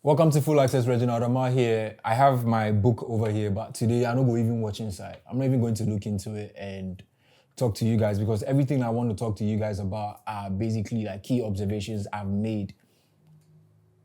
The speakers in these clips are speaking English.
Welcome to Full Access. Reginald Amar here. I have my book over here, but today I'm not going to even watch inside. I'm not even going to look into it and talk to you guys because everything I want to talk to you guys about are basically like key observations I've made.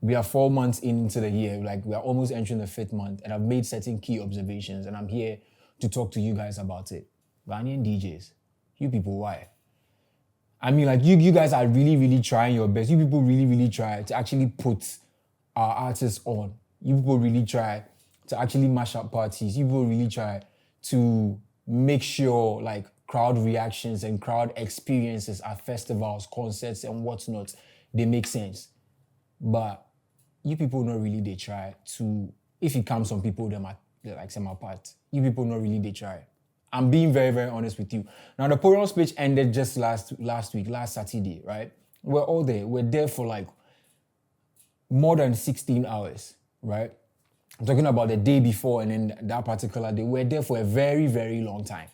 We are 4 months into the year, like we are almost entering the 5th month, and I've made certain key observations, and I'm here to talk to you guys about it. Ghanaian DJs, you people, why? I mean, like you guys are really trying your best. You people really try to actually put our artists on. You people really try to actually mash up parties. You people really try to make sure like crowd reactions and crowd experiences at festivals, concerts, and whatnot, they make sense. But you people not really they try to, if it comes from people that might like some apart, you people not really they try. I'm being very honest with you. Now the podium speech ended just last Saturday, right? We're all there. We're there for like more than 16 hours, right? I'm talking about the day before and then that particular day. We're there for a very long time.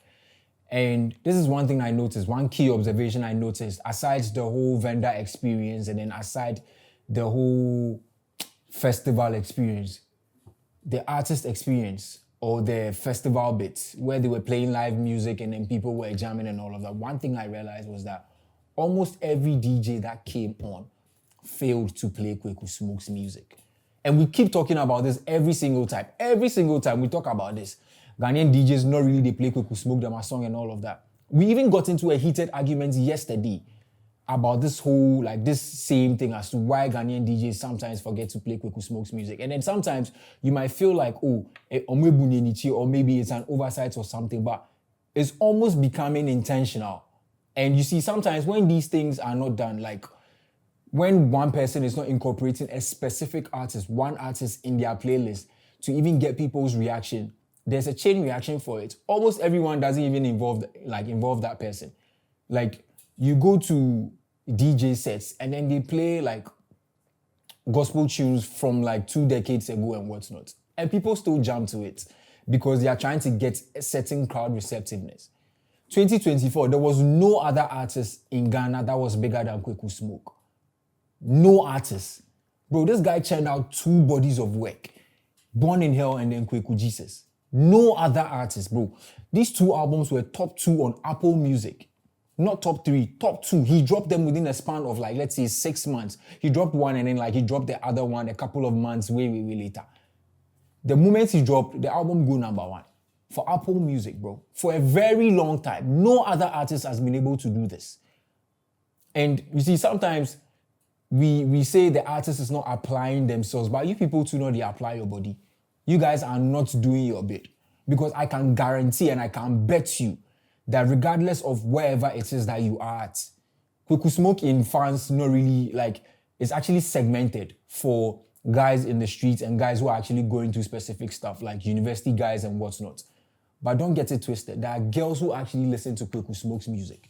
And this is one thing I noticed, one key observation I noticed, aside the whole vendor experience and then aside the whole festival experience, the artist experience or the festival bits where they were playing live music and then people were jamming and all of that. One thing I realized was that almost every DJ that came on failed to play Kweku Smoke's music. And we keep talking about this every single time. Every single time we talk about this. Ghanaian DJs, not really, they play Kweku Smoke, them a song and all of that. We even got into a heated argument yesterday about this whole, like this same thing as to why Ghanaian DJs sometimes forget to play Kweku Smoke's music. And then sometimes you might feel like, or maybe it's an oversight or something, but it's almost becoming intentional. And you see, sometimes when these things are not done, like when one person is not incorporating a specific artist, one artist in their playlist to even get people's reaction, there's a chain reaction for it. Almost everyone doesn't even involve that person. Like you go to DJ sets and then they play like gospel tunes from like 2 decades ago and whatnot. And people still jump to it because they are trying to get a certain crowd receptiveness. 2024, there was no other artist in Ghana that was bigger than Kweku Smoke. No artist. Bro, this guy churned out 2 bodies of work. Born in Hell and then Kweku Jesus. No other artist, bro. These 2 albums were top 2 on Apple Music. Not top 3, top 2. He dropped them within a span of like, let's say 6 months. He dropped one and then like he dropped the other one a couple of months way later. The moment he dropped, the album go number 1. For Apple Music, bro. For a very long time. No other artist has been able to do this. And you see, sometimes we say the artist is not applying themselves, but you people too know they apply your body. You guys are not doing your bit. Because I can guarantee and I can bet you that regardless of wherever it is that you are at, Kweku Smoke in fans not really like, it's actually segmented for guys in the streets and guys who are actually going through specific stuff like university guys and whatnot. But don't get it twisted. There are girls who actually listen to Kweku Smoke's music.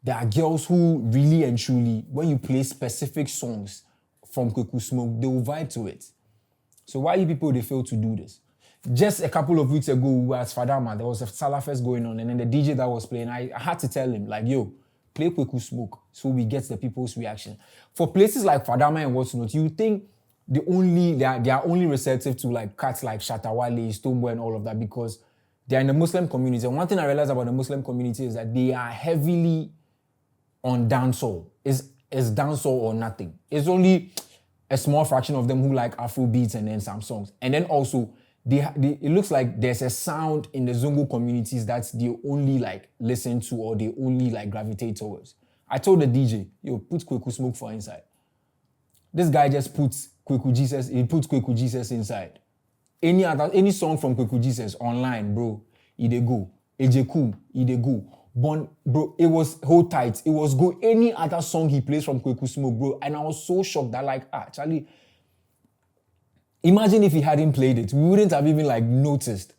There are girls who really and truly, when you play specific songs from Kweku Smoke, they will vibe to it. So why you people, they fail to do this? Just a couple of weeks ago, we were at Fadama, there was a Salah Fest going on, and then the DJ that was playing, I had to tell him, like, yo, play Kweku Smoke so we get the people's reaction. For places like Fadama and whatnot, you think they are only receptive to like cats like Shatawale, Stoneboy and all of that because they're in the Muslim community. And one thing I realized about the Muslim community is that they are heavily on dancehall. It's dancehall or nothing. It's only a small fraction of them who like Afro beats and then some songs. And then also, it looks like there's a sound in the Zongo communities that they only like listen to or they only like gravitate towards. I told the DJ, yo, put Kweku Smoke for inside. This guy just puts Kweku Jesus inside. Any song from Kweku Jesus online, bro, they go. Ejeku, they go. Bro, it was hold tight. It was go. Any other song he plays from Kweku Smoke, bro. And I was so shocked that like, Charlie, imagine if he hadn't played it. We wouldn't have even like noticed.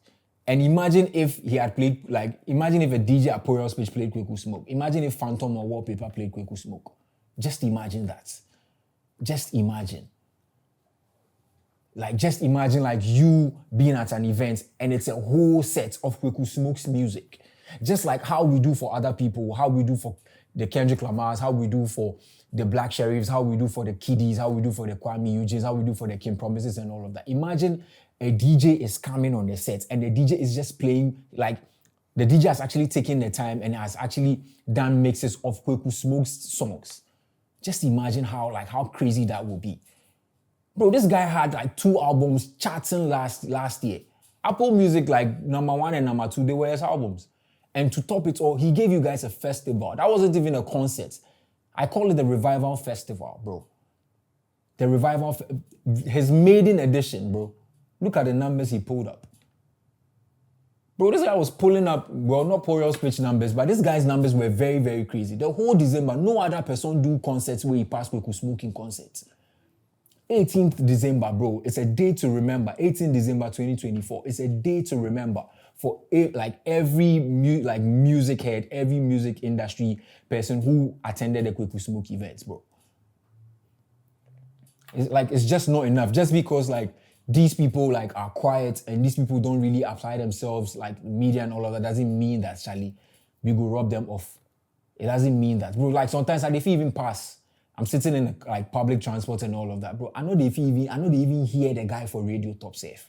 And imagine if he had played, like, imagine if a DJ at Porial Speech played Kweku Smoke. Imagine if Phantom or Wallpaper played Kweku Smoke. Just imagine that. Just imagine. Just imagine like you being at an event and it's a whole set of Kweku Smoke's music. Just like how we do for other people, how we do for the Kendrick Lamars, how we do for the Black Sheriffs, how we do for the Kiddies, how we do for the Kwame Eugenes, how we do for the Kim Promises and all of that. Imagine a DJ is coming on the set and the DJ is just playing, like, the DJ has actually taken the time and has actually done mixes of Kweku Smoke's songs. Just imagine how crazy that would be. Bro, this guy had like 2 albums charting last year. Apple Music, like number 1 and number 2, they were his albums. And to top it all, he gave you guys a festival. That wasn't even a concert. I call it the Revival Festival, bro. The Revival, his maiden edition, bro. Look at the numbers he pulled up. Bro, this guy was pulling up, well, not Poriel's pitch numbers, but this guy's numbers were very, very crazy. The whole December, no other person do concerts where he passed Kweku Smoke in concerts. 18th December, bro, it's a day to remember. 18th December 2024, it's a day to remember for every music head, every music industry person who attended the Kweku Smoke events, bro. It's just not enough. Just because these people are quiet and these people don't really apply themselves like media and all of that doesn't mean that, Charlie, we go rub them off. It doesn't mean that, bro. Like sometimes they even pass. I'm sitting in public transport and all of that, bro. I know they even hear the guy for radio top safe.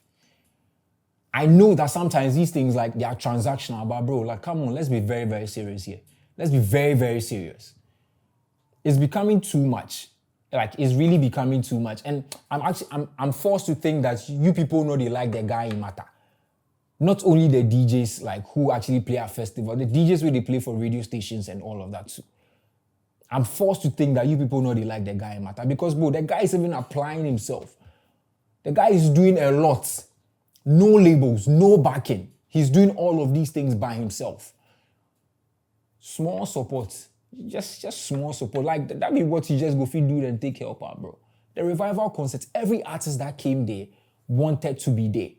I know that sometimes these things they are transactional, but bro, come on, let's be very, very serious here. Let's be very, very serious. It's becoming too much. It's really becoming too much. And I'm forced to think that you people know they like the guy in matter. Not only the DJs who actually play at festival, the DJs where they play for radio stations and all of that too. I'm forced to think that you people know they like the guy in matter because, bro, the guy is even applying himself. The guy is doing a lot. No labels, no backing. He's doing all of these things by himself. Small support. Just small support. That be what you just go feed dude and take help out, bro. The Revival concert, every artist that came there wanted to be there.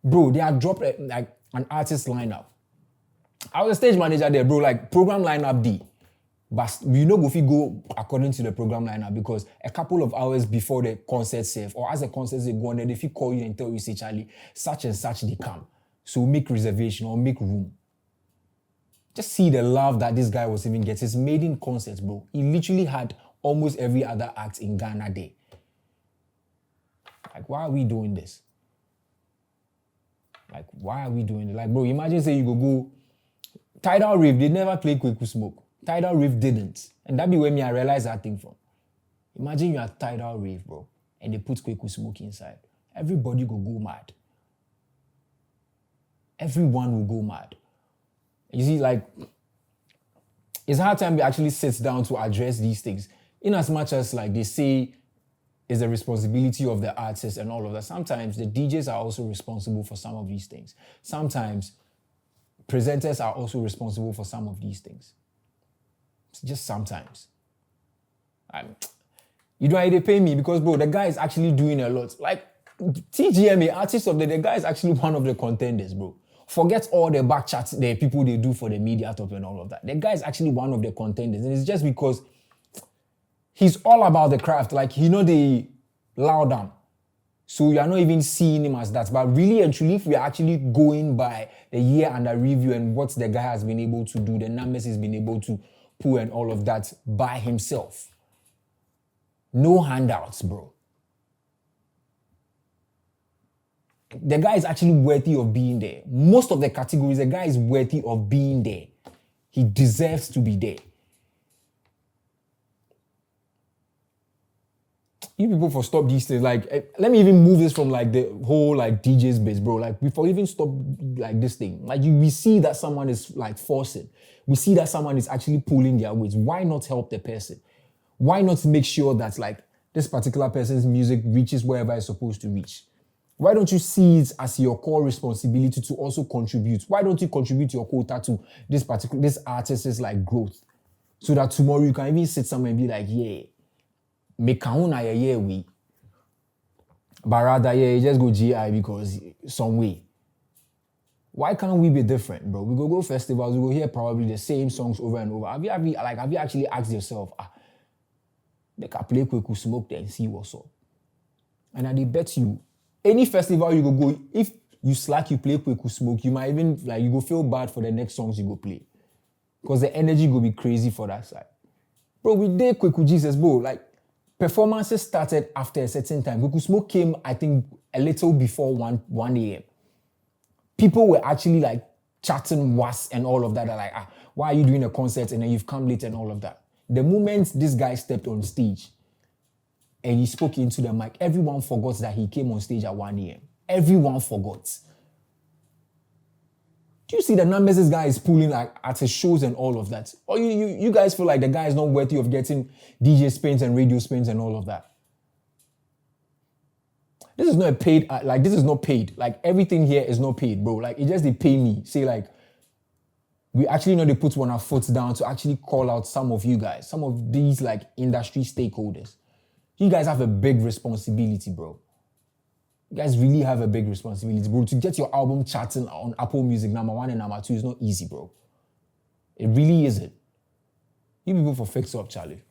Bro, they had dropped an artist lineup. I was a stage manager there, bro, program lineup D. But we know if we go according to the program lineup because a couple of hours before the concert safe or as the concert is going on, if you call you and tell you, say, Charlie, such and such they come. So make reservation or make room. Just see the love that this guy was even getting. His maiden concerts, bro. He literally had almost every other act in Ghana there. Why are we doing this? Why are we doing it? Bro, imagine say you go Tidal Rave, they never played Kweku Smoke. Tidal Rave didn't. And that be where I realized that thing from. Imagine you're at Tidal Rave, bro, and they put Kweku Smoke inside. Everybody go mad. Everyone will go mad. You see, it's hard time we actually sit down to address these things. In as much as they say it's the responsibility of the artists and all of that, sometimes the DJs are also responsible for some of these things. Sometimes presenters are also responsible for some of these things. Just sometimes. You know, they pay me because, bro, the guy is actually doing a lot. TGMA, Artist of the guy is actually one of the contenders, bro. Forget all the back chats, the people they do for the media top and all of that. The guy is actually one of the contenders. And it's just because he's all about the craft. They loud down. So you are not even seeing him as that. But really and truly, if we are actually going by the year under review and what the guy has been able to do, the numbers he's been able to pull and all of that by himself. No handouts, bro. The guy is actually worthy of being there. Most of the categories, the guy is worthy of being there. He deserves to be there. You people for stop these things. Let me even move this from the whole DJ's base, bro. Before even stop this thing. We see that someone is forcing. We see that someone is actually pulling their weight. Why not help the person? Why not make sure that this particular person's music reaches wherever it's supposed to reach? Why don't you see it as your core responsibility to also contribute? Why don't you contribute your quota to this artist's growth? So that tomorrow you can even sit somewhere and be yeah, make we. But rather, you just go GI because some way. Why can't we be different, bro? We go festivals, we go hear probably the same songs over and over. Have you actually asked yourself, make a play Kweku Smoke there and see what's up? And I bet you, any festival you go, if you slack, you play Kweku Smoke, you might even, you go feel bad for the next songs you go play. Because the energy go be crazy for that side. Bro, we did Kweku Jesus, bro. Like, performances started after a certain time. Kweku Smoke came, I think, a little before 1 a.m. People were actually like chatting was and all of that. They're like, why are you doing a concert and then you've come late and all of that? The moment this guy stepped on stage and he spoke into the mic, everyone forgot that he came on stage at 1 a.m. Everyone forgot. Do you see the numbers this guy is pulling like at his shows and all of that? Or you guys feel like the guy is not worthy of getting DJ spins and radio spins and all of that? This is not a paid, this is not paid. Like, everything here is not paid, bro. Like, it just, they pay me. Say, like, we actually know they put one of our foot down to actually call out some of you guys, some of these, like, industry stakeholders. You guys have a big responsibility, bro. You guys really have a big responsibility, bro. To get your album charting on Apple Music #1 and #2 is not easy, bro. It really isn't. You people for fix up, Charlie.